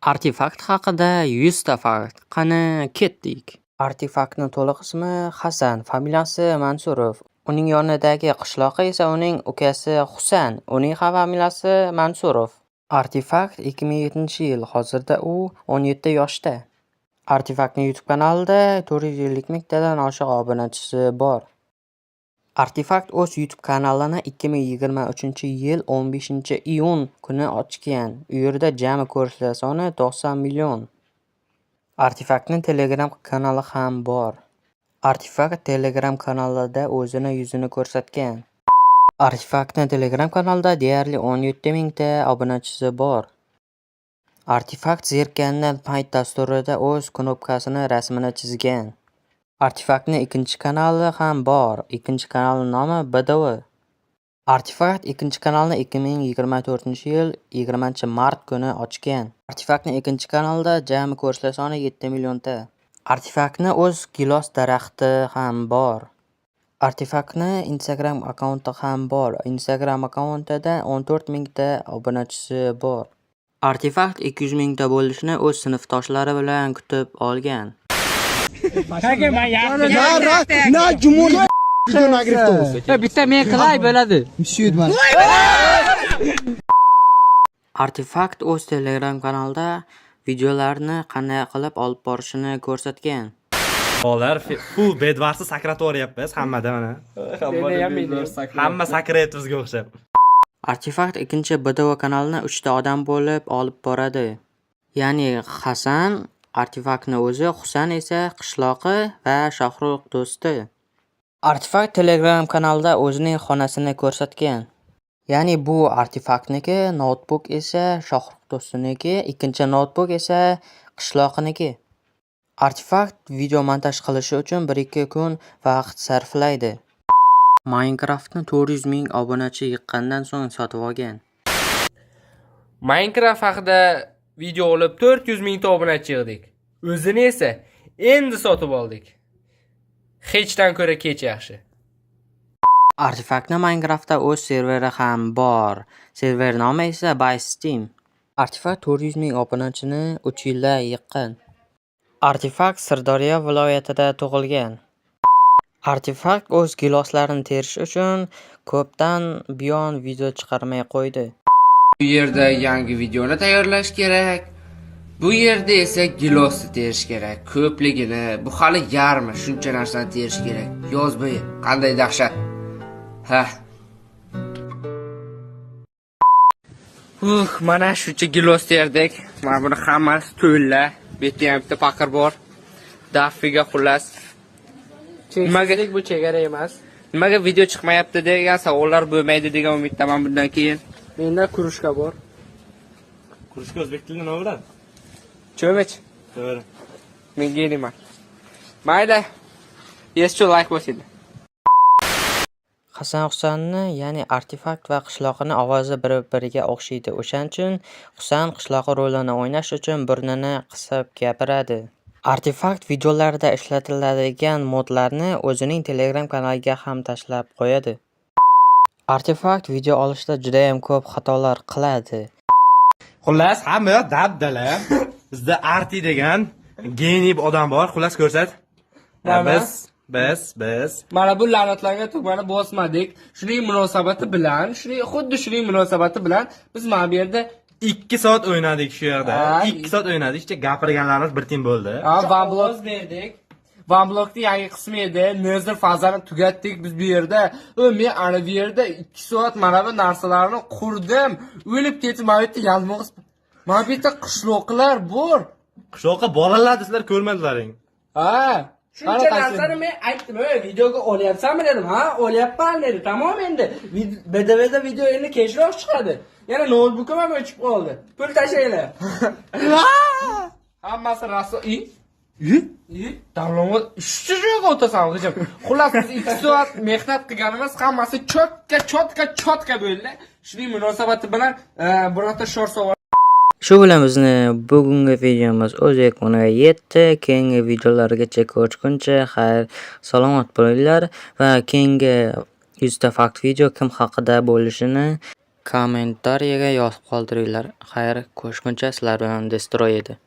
Artefakt haqida 100 ta fakt. Qani ketdik. Artefaktning to'liq ismi Hasan, familiyasi Mansurov. Uning yonidagi qishloqi esa uning ukasi Husan, uning ham familiyasi Mansurov. Artefakt 2007-yil, hozirda u 17 yoshda. Artefaktning YouTube kanalida 450 mingtadan oshiq obunachisi bor. Artefakt o'z YouTube kanalini 2023-yil 15-iyun kuni ochgan. U yerda jami ko'rishlar soni 90 million. Artefaktning Telegram kanali ham bor. Artefakt Telegram kanalida o'zini yuzini ko'rsatgan. Artefaktning Telegram kanalida deyarli 17 mingta obunachisi bor. Artefakt zerikkandan payt dasturida o'z knopkasini rasmini chizgan. Artefaktning ikkinchi kanali ham bor. Ikkinchi kanalning nomi BDV. Artefakt ikkinchi kanalni 2024-yil 20-mart kuni ochgan. Artefaktning ikkinchi kanalida jami ko'rishlar soni 7 millionta. Artefaktning o'z gilos daraxti ham bor. Artefaktning Instagram akkaunti ham bor. Instagram akkauntida 14 mingta obunachisi bor. Artefakt 200 mingta bo'lishini o'z sinfdoshlari bilan kutib olgan. Bitta men qilay bo'ladi. Artefakt o'z Telegram kanalida videolarni qanday qilib olib borishini ko'rsatgan. Bolalar full bedvarsiz sakrab o'ryapmiz hammada mana. Hamma sakrayapti bizga o'xshab. Artefakt ikkinchi BDV kanalini 3 ta odam bo'lib olib boradi. Ya'ni Hasan, Artefaktning o'zi, Husan esa qishloqi va Shohruh do'sti. Artefakt Telegram kanalida o'zining xonasini ko'rsatgan. Ya'ni bu Artefaktniki, notebook esa Shohruh do'stiniki, ikkinchi notebook esa qishloqiniki. Artefakt video montaj qilishi uchun 1-2 kun vaqt sarflaydi. Minecraftni 400 ming obunachi yiqqandan so'ng sotib olgan. Minecraft haqida video olib 400 mingta obunachi yig'dik. O'zini esa endi sotib oldik. Hechdan ko'ra kech yaxshi. Artefaktning Minecraftda o'z serveri ham bor. Server nomi esa BySteam. Artefakt 400 ming obunachini 3 yilda yiqqan. Artefakt Sirdaryo viloyatida tug'ilgan. Artefakt o'z giloslarini terish uchun ko'pdan buyon video chiqarmay qo'ydi. Bu yerda yangi videoni tayyorlash kerak. Bu yerda esa gilosni terish kerak. Ko'pligini, bu hali yarmi, shuncha narsani terish kerak. Yoz bo'yi qanday dahshat. Mana shuncha gilos terdik. Mana buni hammasi to'la. Bu yerda ham bitta paqir bor. Dafiga xullas. Nimaga bu chegara emas? Nimaga video chiqmayapti degan savollar bo'lmaydi degan umiddaman bundan keyin. Menda kurushka bor. Kurushka o'zbek tilida nima bo'ladi? Cho'mich. To'g'ri. Menga nima? Mayli. Yeschu like bosing. Hasan Husanni, ya'ni Artefakt va qishloqini ovozi bir-biriga o'xshaydi. O'shaning uchun Husan qishloqi rolini o'ynash uchun burnini qisib gapiradi. Artefakt videolarda ishlatiladigan modlarni o'zining Telegram kanaliga ham tashlab qo'yadi. Artefakt video olishda juda ham ko'p xatolar qiladi. Xullas, hamma dabdala. Bizda Arti degan geniy odam bor. Xullas ko'rsat. Biz. Mana bu la'natlangan tugmani bosmadik. Shuning munosabati bilan, xuddi shuning munosabati bilan biz mana bu yerda 2 soat o'ynadik shu yerda. 2 soat o'ynadik. Ichda gapirganlarimiz bir tim bo'ldi. Vanblok berdik. Vanblokning yangi qismi edi. Nezir fazani tugatdik biz bu yerda. Men ana bu yerda 2 soat mana bu narsalarni qurdim. O'lib ketib, mana bu yerda yalmog'iz. Mana bu yerda qishloqlar bor. Qishloqqa bolalar sizlar ko'rmadilaring. Shuncha narsani men aytdim, videoga olyapsanmi dedim. Olyapman dedi. Tamom endi. BDVda video endi kechroq chiqadi. Yana notebookim ham o'chib qoldi. Pul tashlaylar. Hammasi raso. Davlonga ishchiga o'tasan hujum. Xullas biz 2 soat mehnat qilganimiz hammasi chotka bo'ldi. Shuning munosabati bilan birorta shor savol. Shu bilan bizni bugungi videomiz o'z yakuniga yetdi. Keyingi videolargacha ko'rishguncha xayr, salomat bo'linglar va keyingi 100 ta fakt video kim haqida bo'lishini Kommentariyaga yozib qoldiringlar. Xayr, ko'rishguncha sizlar bilan Destroy edi.